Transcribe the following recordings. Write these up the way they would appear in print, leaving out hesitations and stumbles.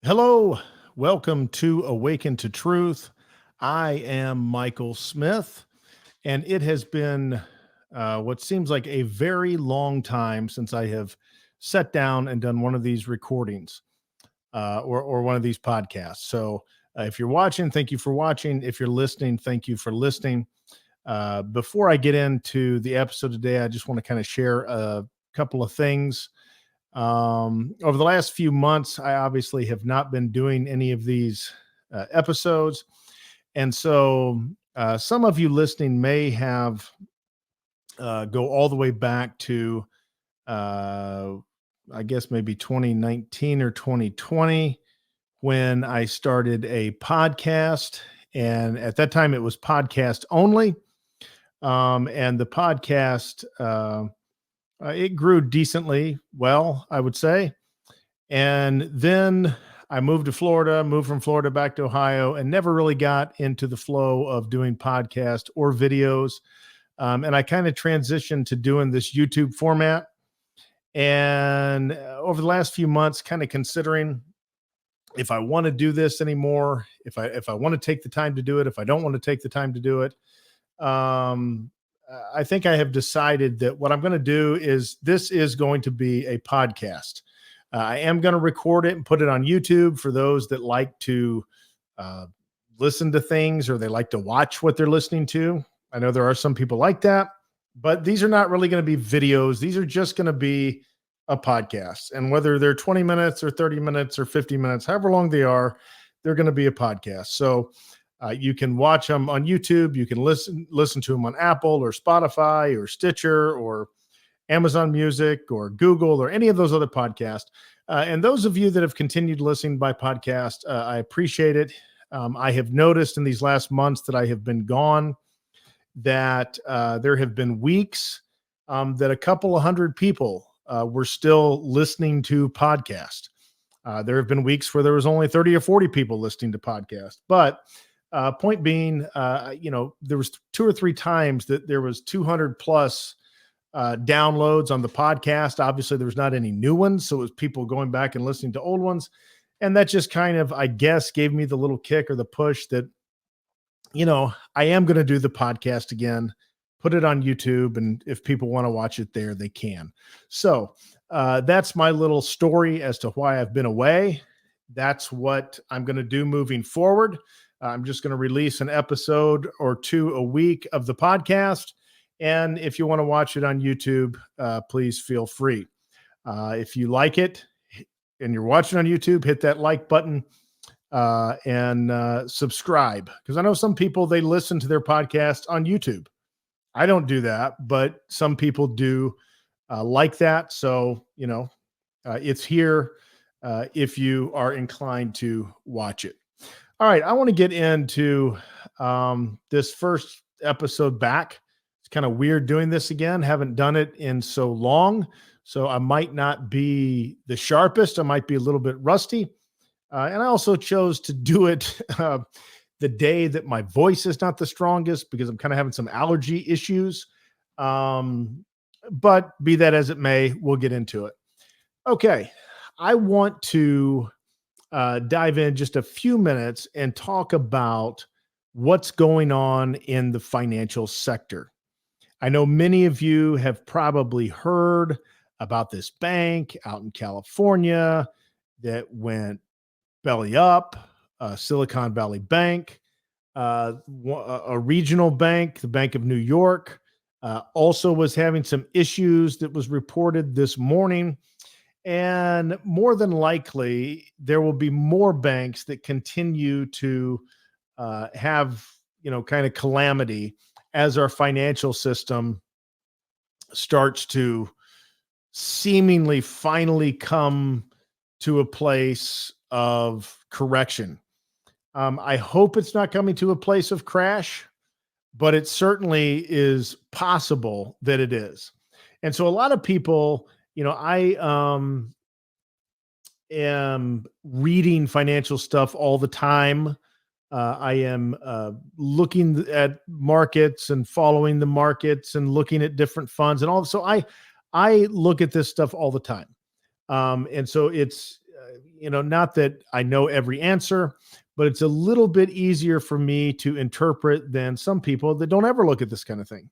Hello, welcome to Awaken to Truth. I am Michael Smith, and it has been what seems like a very long time since I have sat down and done one of these recordings or one of these podcasts. So, if you're watching, thank you for watching. If you're listening, thank you for listening. Before I get into the episode today, I just want to kind of share a couple of things. Over the last few months, I obviously have not been doing any of these episodes. And so some of you listening may have go all the way back to, uh, I guess, maybe 2019 or 2020 when I started a podcast. And at that time, it was podcast only. And the podcast, it grew decently well, I would say. And then I moved to Florida, moved from Florida back to Ohio, and never really got into the flow of doing podcast or videos. And I kind of transitioned to doing this YouTube format. And over the last few months, kind of considering if I want to do this anymore, if I want to take the time to do it, if I don't want to take the time to do it, um, I think I have decided that what I'm going to do is this is going to be a podcast. I am going to record it and put it on YouTube for those that like to uh, listen to things or they like to watch what they're listening to. I know there are some people like that, but these are not really going to be videos. These are just going to be a podcast. And whether they're 20 minutes or 30 minutes or 50 minutes, however long they are, they're going to be a podcast. So you can watch them on YouTube. You can listen to them on Apple or Spotify or Stitcher or Amazon Music or Google or any of those other podcasts. And those of you that have continued listening by podcast, I appreciate it. I have noticed in these last months that I have been gone that there have been weeks that a couple of hundred people were still listening to podcast. There have been weeks where there was only 30 or 40 people listening to podcast. But point being, there was 2 or 3 times that there was 200 plus downloads on the podcast. Obviously, there was not any new ones, so it was people going back and listening to old ones, and that just kind of, I guess, gave me the little kick or the push that I am going to do the podcast again, put it on YouTube, and if people want to watch it there, they can. So that's my little story as to why I've been away. That's what I'm going to do moving forward. I'm just going to release an episode or two a week of the podcast. And if you want to watch it on YouTube, please feel free. If you like it and you're watching on YouTube, hit that like button and subscribe. Because I know some people, they listen to their podcast on YouTube. I don't do that, but some people do like that. So, it's here if you are inclined to watch it. All right, I want to get into this first episode back. It's kind of weird doing this again. Haven't done it in so long, so I might not be the sharpest. I might be a little bit rusty. And I also chose to do it the day that my voice is not the strongest because I'm kind of having some allergy issues. But be that as it may, we'll get into it. Okay, I want to dive in just a few minutes and talk about what's going on in the financial sector. I know many of you have probably heard about this bank out in California that went belly up, Silicon Valley Bank, a regional bank, the Bank of New York, also was having some issues that was reported this morning. And more than likely, there will be more banks that continue to have, kind of calamity as our financial system starts to seemingly finally come to a place of correction. I hope it's not coming to a place of crash, but it certainly is possible that it is. And so a lot of people, I am reading financial stuff all the time. I am looking at markets and following the markets and looking at different funds and all. So I look at this stuff all the time. And so it's, not that I know every answer, but it's a little bit easier for me to interpret than some people that don't ever look at this kind of thing.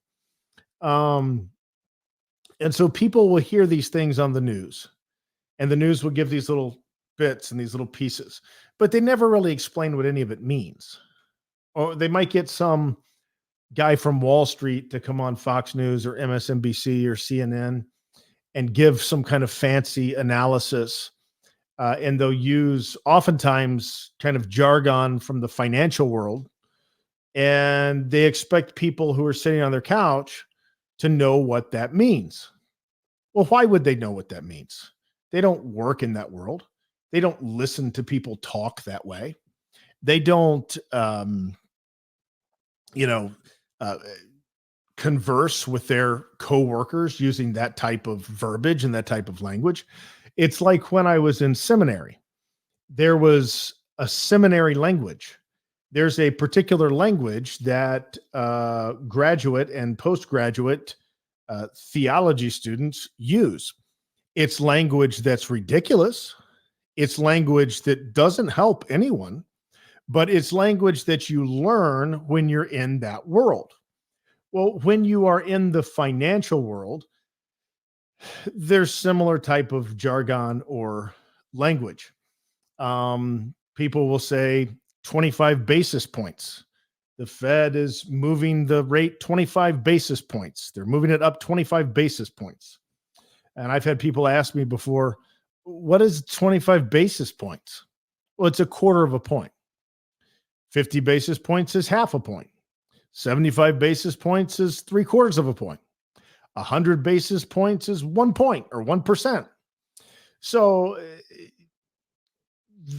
Um, and so people will hear these things on the news, and the news will give these little bits and these little pieces, but they never really explain what any of it means. Or they might get some guy from Wall Street to come on Fox News or MSNBC or CNN and give some kind of fancy analysis. And they'll use oftentimes kind of jargon from the financial world. And they expect people who are sitting on their couch to know what that means. Well, why would they know what that means? They don't work in that world. They don't listen to people talk that way. They don't, you know, uh, converse with their coworkers using that type of verbiage and that type of language. It's like when I was in seminary, there was a seminary language. There's a particular language that graduate and postgraduate theology students use. It's language that's ridiculous. It's language that doesn't help anyone, but it's language that you learn when you're in that world. Well, when you are in the financial world, there's similar type of jargon or language. People will say 25 basis points. The Fed is moving the rate 25 basis points. They're moving it up 25 basis points. And I've had people ask me before, what is 25 basis points? Well, it's a quarter of a point. 50 basis points is half a point. 75 basis points is 3/4 of a point. 100 basis points is 1 point or 1%. So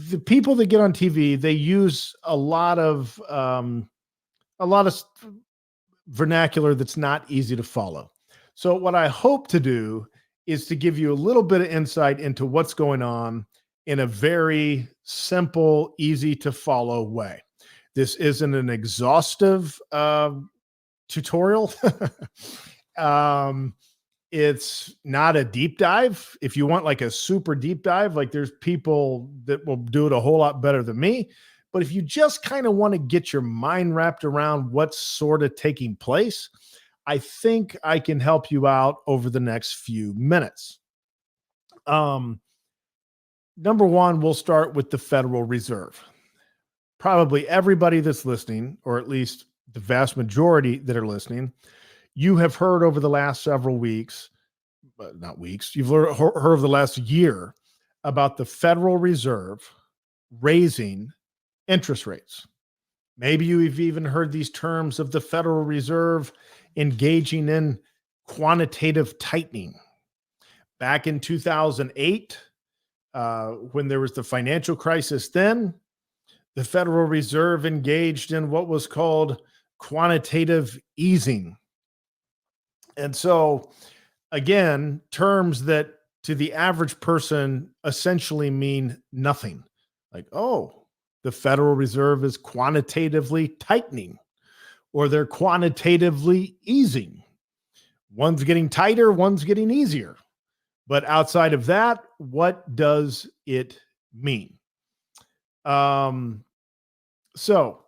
the people that get on TV, they use a lot of vernacular that's not easy to follow. So what I hope to do is to give you a little bit of insight into what's going on in a very simple, easy to follow way. This isn't an exhaustive tutorial. It's not a deep dive. If you want like a super deep dive, like there's people that will do it a whole lot better than me. But if you just kind of want to get your mind wrapped around what's sort of taking place, I think I can help you out over the next few minutes. Number one, we'll start with the Federal Reserve. Probably everybody that's listening, or at least the vast majority that are listening, you have heard over the last several weeks, but not weeks, you've heard over the last year about the Federal Reserve raising interest rates. Maybe you've even heard these terms of the Federal Reserve engaging in quantitative tightening. Back in 2008, when there was the financial crisis, then the Federal Reserve engaged in what was called quantitative easing. And so, again, terms that to the average person essentially mean nothing. Like, oh, the Federal Reserve is quantitatively tightening, or they're quantitatively easing. One's getting tighter, one's getting easier. But outside of that, what does it mean? So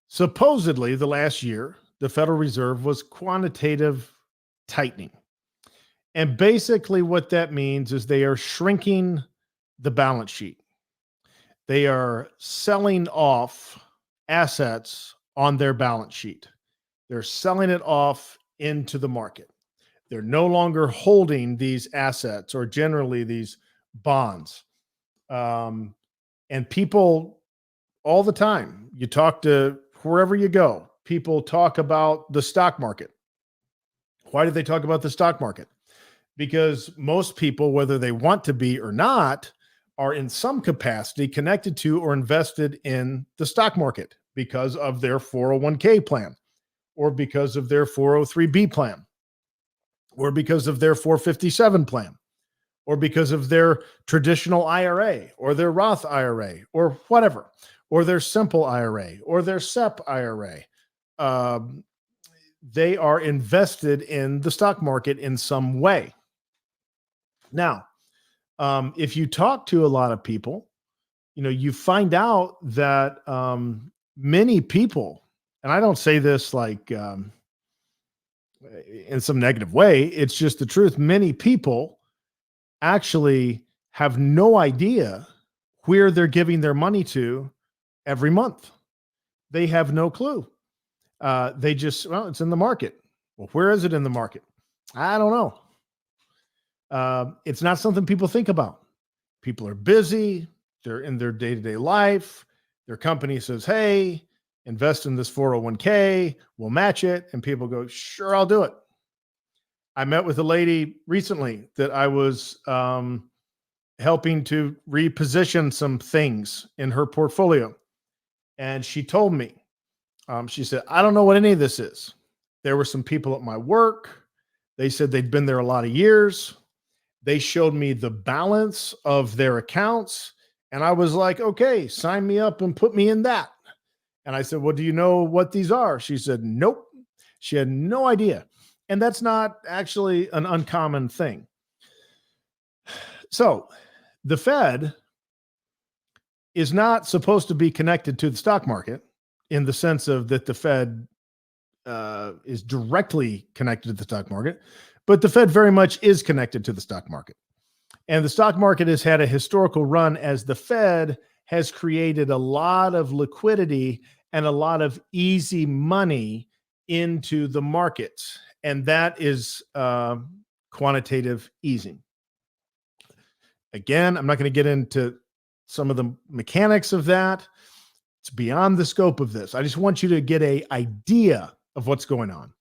supposedly the last year, the Federal Reserve was quantitative tightening. And basically what that means is they are shrinking the balance sheet. They are selling off assets on their balance sheet. They're selling it off into the market. They're no longer holding these assets or generally these bonds. And people all the time, you talk to wherever you go, people talk about the stock market. Why do they talk about the stock market? Because most people, whether they want to be or not, are in some capacity connected to or invested in the stock market because of their 401k plan, or because of their 403b plan, or because of their 457 plan, or because of their traditional IRA or their Roth IRA or whatever, or their simple IRA or their SEP IRA. They are invested in the stock market in some way. Now, if you talk to a lot of people, you find out that many people, and I don't say this like in some negative way, it's just the truth. Many people actually have no idea where they're giving their money to every month. They have no clue. They just, well, it's in the market. Well, where is it in the market? I don't know. It's not something people think about. People are busy. They're in their day-to-day life. Their company says, hey, invest in this 401k. We'll match it. And people go, sure, I'll do it. I met with a lady recently that I was helping to reposition some things in her portfolio. And she told me, she said, I don't know what any of this is. There were some people at my work. They said they'd been there a lot of years. They showed me the balance of their accounts. And I was like, okay, sign me up and put me in that. And I said, well, do you know what these are? She said, nope. She had no idea. And that's not actually an uncommon thing. So the Fed is not supposed to be connected to the stock market in the sense of that the Fed is directly connected to the stock market, but the Fed very much is connected to the stock market. And the stock market has had a historical run as the Fed has created a lot of liquidity and a lot of easy money into the markets. And that is quantitative easing. Again, I'm not going to get into some of the mechanics of that. It's beyond the scope of this. I just want you to get an idea of what's going on.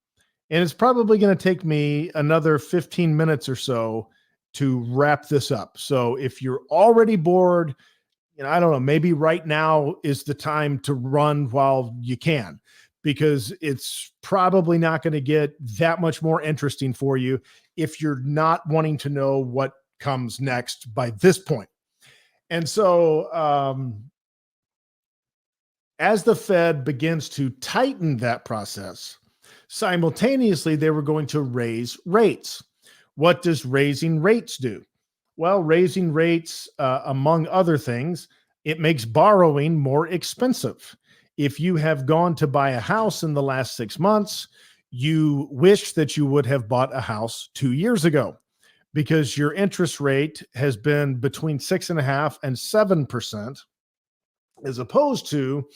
And it's probably going to take me another 15 minutes or so to wrap this up. So if you're already bored, I don't know, maybe right now is the time to run while you can, because it's probably not going to get that much more interesting for you if you're not wanting to know what comes next by this point. And so as the Fed begins to tighten that process, simultaneously, they were going to raise rates. What does raising rates do? Well, raising rates, among other things, it makes borrowing more expensive. If you have gone to buy a house in the last 6 months, you wish that you would have bought a house 2 years ago, because your interest rate has been between 6.5% and 7%, as opposed to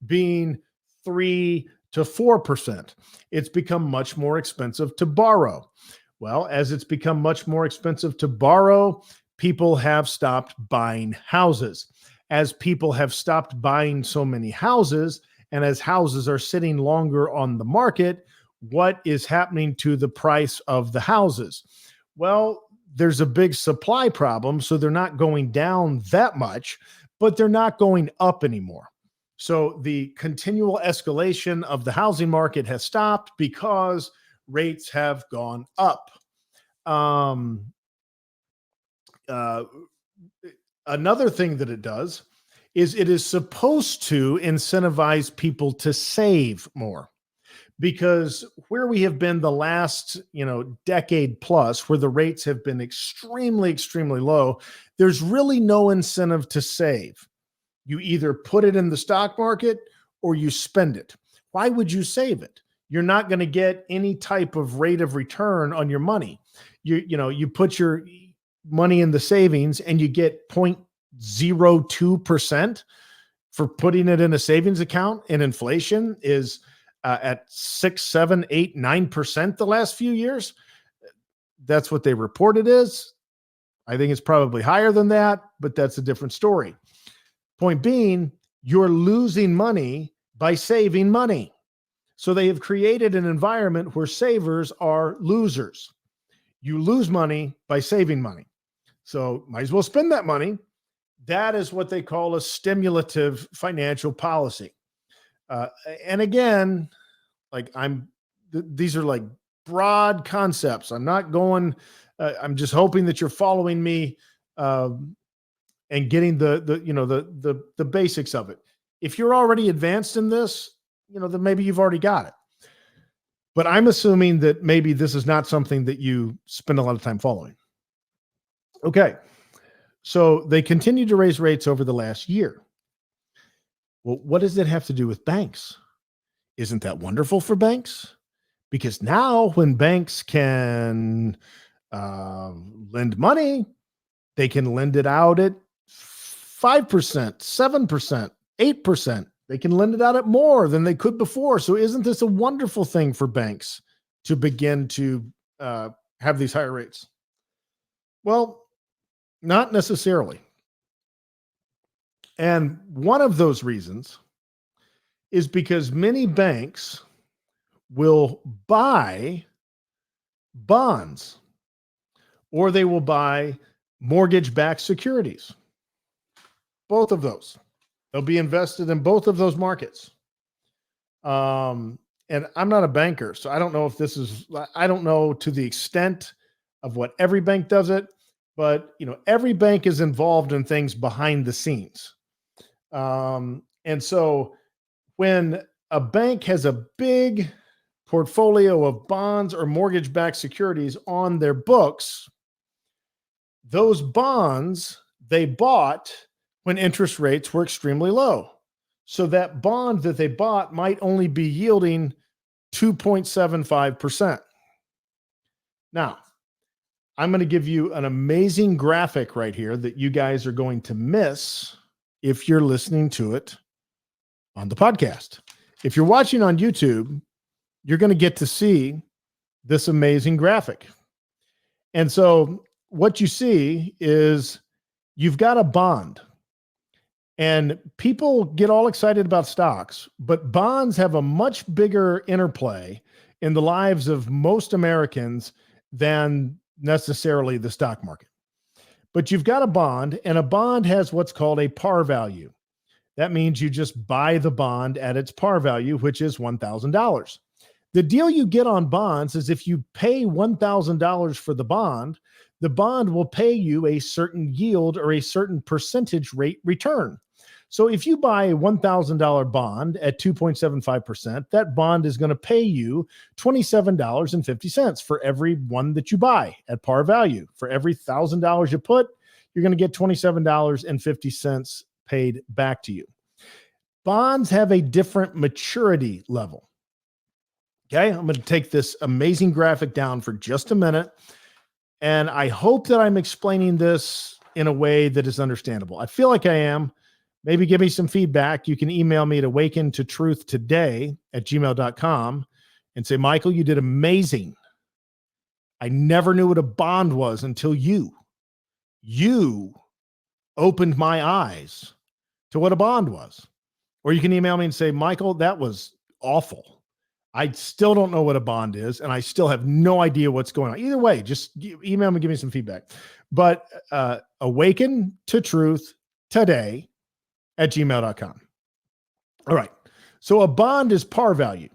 being 3 to 4%. It's become much more expensive to borrow. Well, as it's become much more expensive to borrow, people have stopped buying houses. As people have stopped buying so many houses, and as houses are sitting longer on the market, what is happening to the price of the houses? Well, there's a big supply problem, so they're not going down that much, but they're not going up anymore. So the continual escalation of the housing market has stopped because rates have gone up. Another thing that it does is it is supposed to incentivize people to save more, because where we have been the last, decade plus, where the rates have been extremely, extremely low, there's really no incentive to save. You either put it in the stock market or you spend it. Why would you save it? You're not going to get any type of rate of return on your money. You put your money in the savings and you get 0.02% for putting it in a savings account, and inflation is at 6, 7, 8, 9% the last few years. That's what they report it is. I think it's probably higher than that, but that's a different story. Point being, you're losing money by saving money. So they have created an environment where savers are losers. You lose money by saving money. So might as well spend that money. That is what they call a stimulative financial policy. And again, these are like broad concepts. I'm not going, I'm just hoping that you're following me and getting the basics of it. If you're already advanced in this, then maybe you've already got it. But I'm assuming that maybe this is not something that you spend a lot of time following. Okay. So they continued to raise rates over the last year. Well, what does that have to do with banks? Isn't that wonderful for banks? Because now when banks can lend money, they can lend it out at 5%, 7%, 8%. They can lend it out at more than they could before. So isn't this a wonderful thing for banks to begin to have these higher rates? Well, not necessarily. And one of those reasons is because many banks will buy bonds or they will buy mortgage-backed securities. Both of those. They'll be invested in both of those markets. And I'm not a banker, so I don't know if this is, I don't know to the extent of what every bank does it, but every bank is involved in things behind the scenes. And so when a bank has a big portfolio of bonds or mortgage-backed securities on their books, those bonds they bought when interest rates were extremely low. So that bond that they bought might only be yielding 2.75%. Now, I'm going to give you an amazing graphic right here that you guys are going to miss if you're listening to it on the podcast. If you're watching on YouTube, you're going to get to see this amazing graphic. And so what you see is you've got a bond. And people get all excited about stocks, but bonds have a much bigger interplay in the lives of most Americans than necessarily the stock market. But you've got a bond, and a bond has what's called a par value. That means you just buy the bond at its par value, which is $1,000. The deal you get on bonds is if you pay $1,000 for the bond will pay you a certain yield or a certain percentage rate return. So if you buy a $1,000 bond at 2.75%, that bond is going to pay you $27.50 for every one that you buy at par value. For every $1,000 you put, you're going to get $27.50 paid back to you. Bonds have a different maturity level. Okay, I'm going to take this amazing graphic down for just a minute. And I hope that I'm explaining this in a way that is understandable. I feel like I am. Maybe give me some feedback. You can email me at awakentotruthtoday@gmail.com and say, Michael, you did amazing. I never knew what a bond was until you opened my eyes to what a bond was. Or you can email me and say, Michael, that was awful. I still don't know what a bond is, and I still have no idea what's going on. Either way, just email me, give me some feedback. But awaken to truth today@gmail.com. All right. So a bond is par value.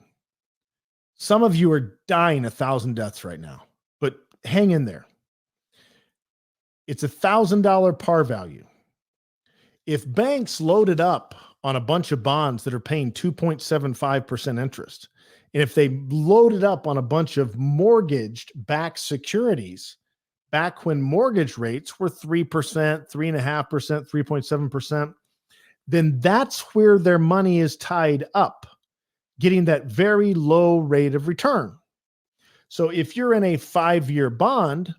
Some of you are dying 1,000 deaths right now, but hang in there. It's $1,000 par value. If banks loaded up on a bunch of bonds that are paying 2.75% interest, and if they loaded up on a bunch of mortgage-backed securities back when mortgage rates were 3%, 3.5%, 3.7%, then that's where their money is tied up, getting that very low rate of return. So if you're in a 5-year bond,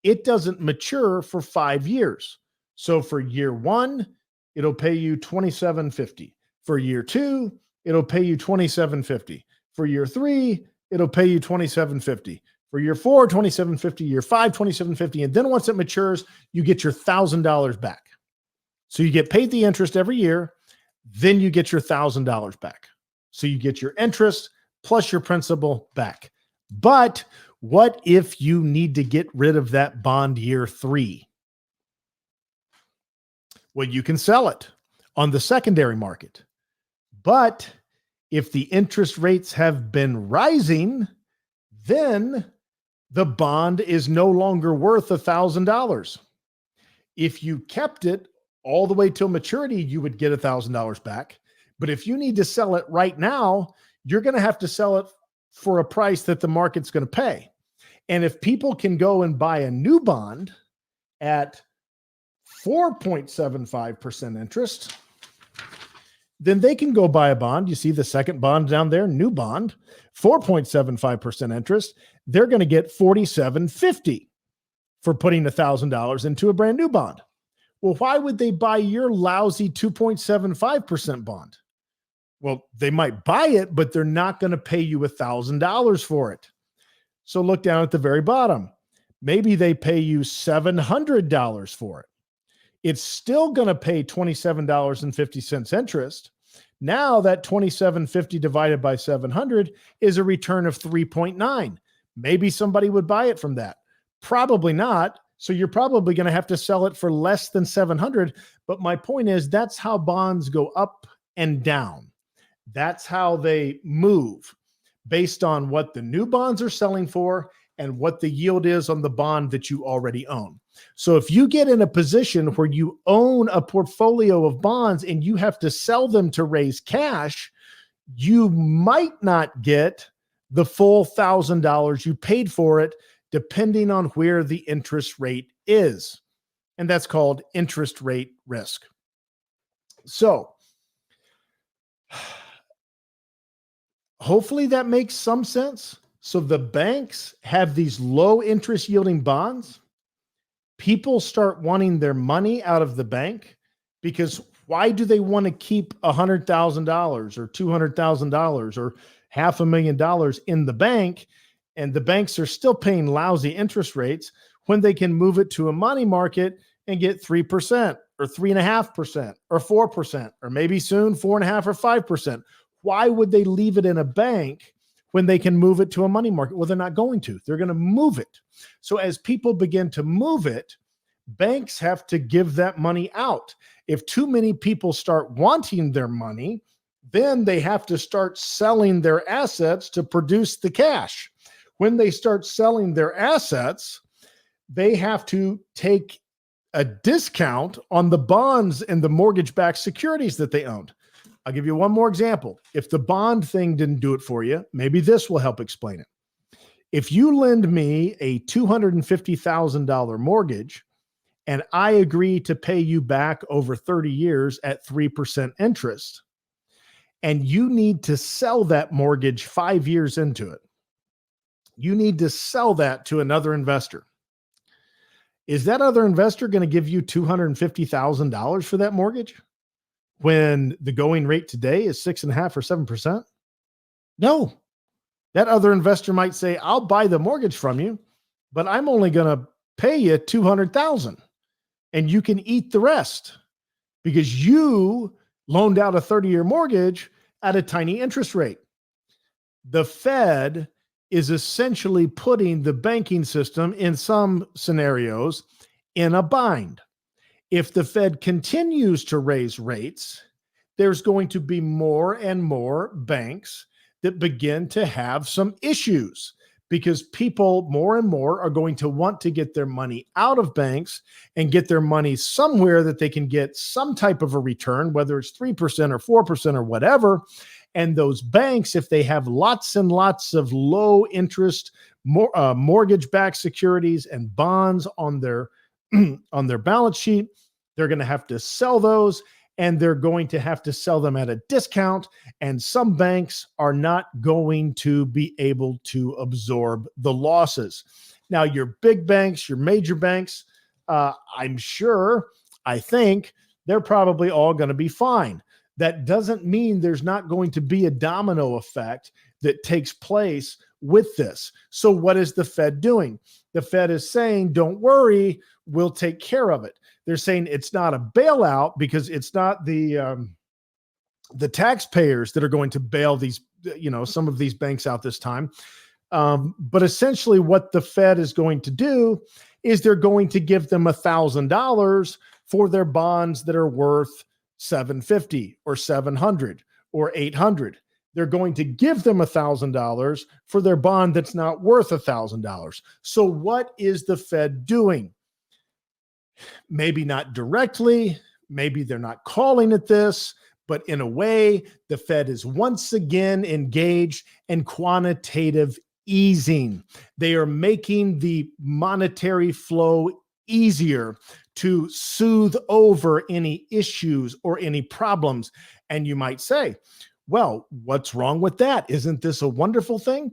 it doesn't mature for 5 years. So for year one, it'll pay you $27.50. For year two, it'll pay you $27.50. For year three, it'll pay you $27.50. For year four, $27.50. Year five, $27.50. And then once it matures, you get your $1,000 back. So you get paid the interest every year, then you get your $1,000 back. So you get your interest plus your principal back. But what if you need to get rid of that bond year three? Well, you can sell it on the secondary market. But if the interest rates have been rising, then the bond is no longer worth $1,000. If you kept it all the way till maturity, you would get $1,000 back. But if you need to sell it right now, you're going to have to sell it for a price that the market's going to pay. And if people can go and buy a new bond at 4.75% interest, then they can go buy a bond. You see the second bond down there, new bond, 4.75% interest. They're going to get $47.50 for putting $1,000 into a brand new bond. Well, why would they buy your lousy 2.75% bond? Well, they might buy it, but they're not going to pay you $1,000 for it. So look down at the very bottom. Maybe they pay you $700 for it. It's still going to pay $27.50 interest. Now that $27.50 divided by 700 is a return of 3.9. Maybe somebody would buy it from that. Probably not. So you're probably going to have to sell it for less than 700. But my point is, that's how bonds go up and down. That's how they move based on what the new bonds are selling for and what the yield is on the bond that you already own. So if you get in a position where you own a portfolio of bonds and you have to sell them to raise cash, you might not get the full $1,000 you paid for it, depending on where the interest rate is. And that's called interest rate risk. So hopefully that makes some sense. So the banks have these low interest yielding bonds. People start wanting their money out of the bank because why do they want to keep $100,000 or $200,000 or $500,000 in the bank? And the banks are still paying lousy interest rates when they can move it to a money market and get 3% or 3.5% or 4%, or maybe soon 4.5% or 5%. Why would they leave it in a bank when they can move it to a money market? Well, they're not going to. They're going to move it. So as people begin to move it, banks have to give that money out. If too many people start wanting their money, then they have to start selling their assets to produce the cash. When they start selling their assets, they have to take a discount on the bonds and the mortgage-backed securities that they owned. I'll give you one more example. If the bond thing didn't do it for you, maybe this will help explain it. If you lend me a $250,000 mortgage and I agree to pay you back over 30 years at 3% interest, and you need to sell that mortgage 5 years into it, you need to sell that to another investor. Is that other investor going to give you $250,000 for that mortgage when the going rate today is 6.5% or 7%? No. That other investor might say, I'll buy the mortgage from you, but I'm only going to pay you $200,000 and you can eat the rest because you loaned out a 30-year mortgage at a tiny interest rate. The Fed is essentially putting the banking system in some scenarios in a bind. If the Fed continues to raise rates, there's going to be more and more banks that begin to have some issues because people more and more are going to want to get their money out of banks and get their money somewhere that they can get some type of a return, whether it's 3% or 4% or whatever. And those banks, if they have lots and lots of low interest mortgage-backed securities and bonds on their on their balance sheet, they're going to have to sell those, and they're going to have to sell them at a discount. And some banks are not going to be able to absorb the losses. Now, your big banks, your major banks, I think they're probably all going to be fine. That doesn't mean there's not going to be a domino effect that takes place with this. So what is the Fed doing? The Fed is saying, don't worry, we'll take care of it. They're saying it's not a bailout because it's not the taxpayers that are going to bail these, some of these banks out this time. But essentially what the Fed is going to do is they're going to give them $1,000 for their bonds that are worth $750 or $700 or $800. They're going to give them $1,000 for their bond that's not worth $1,000. So what is the Fed doing? Maybe not directly, maybe they're not calling it this, but in a way, the Fed is once again engaged in quantitative easing. They are making the monetary flow easier to soothe over any issues or any problems. And you might say, well, what's wrong with that? Isn't this a wonderful thing?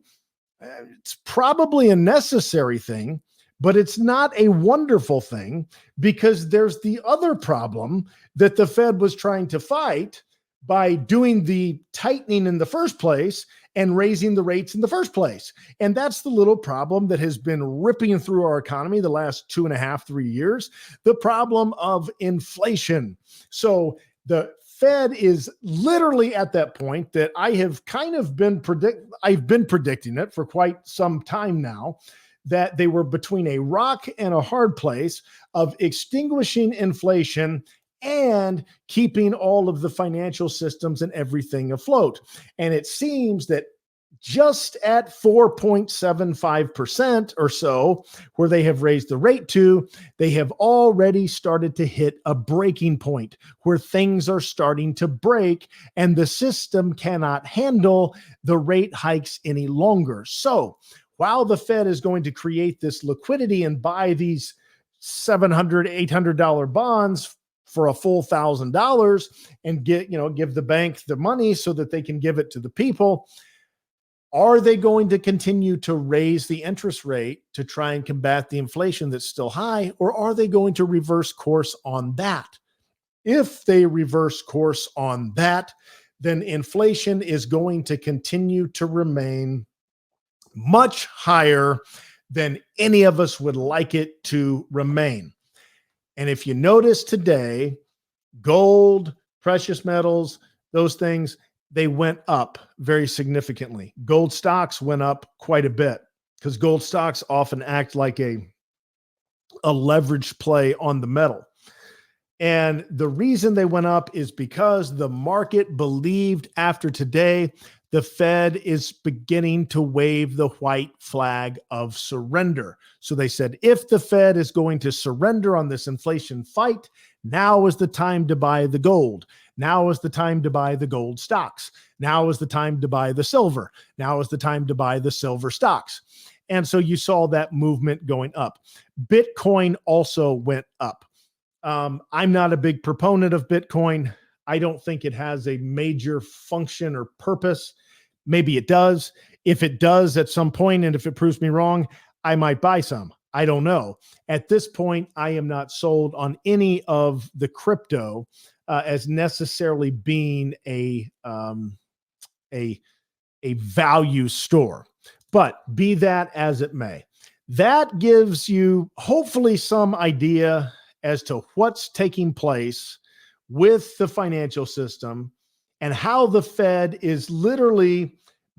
It's probably a necessary thing, but it's not a wonderful thing, because there's the other problem that the Fed was trying to fight by doing the tightening in the first place and raising the rates in the first place. And that's the little problem that has been ripping through our economy the last 2.5, 3 years, the problem of inflation. So the Fed is literally at that point that I have kind of I've been predicting it for quite some time now, that they were between a rock and a hard place of extinguishing inflation and keeping all of the financial systems and everything afloat. And it seems that just at 4.75% or so, where they have raised the rate to, they have already started to hit a breaking point where things are starting to break and the system cannot handle the rate hikes any longer. So while the Fed is going to create this liquidity and buy these $700, $800 bonds for a full $1,000 and give the bank the money so that they can give it to the people, are they going to continue to raise the interest rate to try and combat the inflation that's still high, or are they going to reverse course on that? If they reverse course on that, then inflation is going to continue to remain much higher than any of us would like it to remain. And if you notice today, gold, precious metals, those things, they went up very significantly. Gold stocks went up quite a bit because gold stocks often act like a leveraged play on the metal. And the reason they went up is because the market believed after today, the Fed is beginning to wave the white flag of surrender. So they said, if the Fed is going to surrender on this inflation fight, now is the time to buy the gold. Now is the time to buy the gold stocks. Now is the time to buy the silver. Now is the time to buy the silver stocks. And so you saw that movement going up. Bitcoin also went up. I'm not a big proponent of Bitcoin. I don't think it has a major function or purpose. Maybe it does. If it does at some point, and if it proves me wrong, I might buy some. I don't know. At this point, I am not sold on any of the crypto as necessarily being a value store. But be that as it may, that gives you hopefully some idea as to what's taking place with the financial system and how the Fed is literally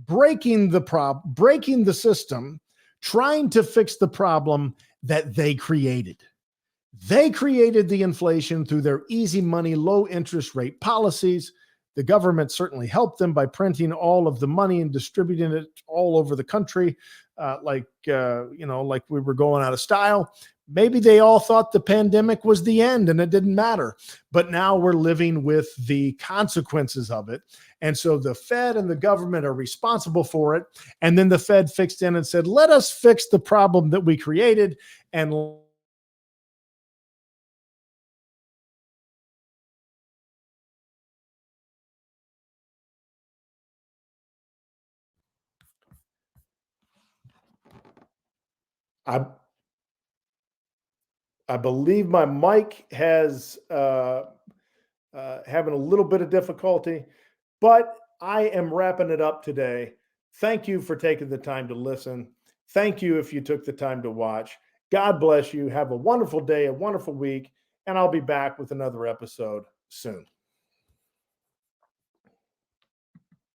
breaking the system, trying to fix the problem that they created. They created the inflation through their easy money, low interest rate policies. The government certainly helped them by printing all of the money and distributing it all over the country, like we were going out of style. Maybe they all thought the pandemic was the end and it didn't matter. But now we're living with the consequences of it. And so the Fed and the government are responsible for it. And then the Fed fixed in and said, let us fix the problem that we created. And I I believe my mic has having a little bit of difficulty, but I am wrapping it up today. Thank you for taking the time to listen. Thank you if you took the time to watch. God bless you. Have a wonderful day, a wonderful week, and I'll be back with another episode soon.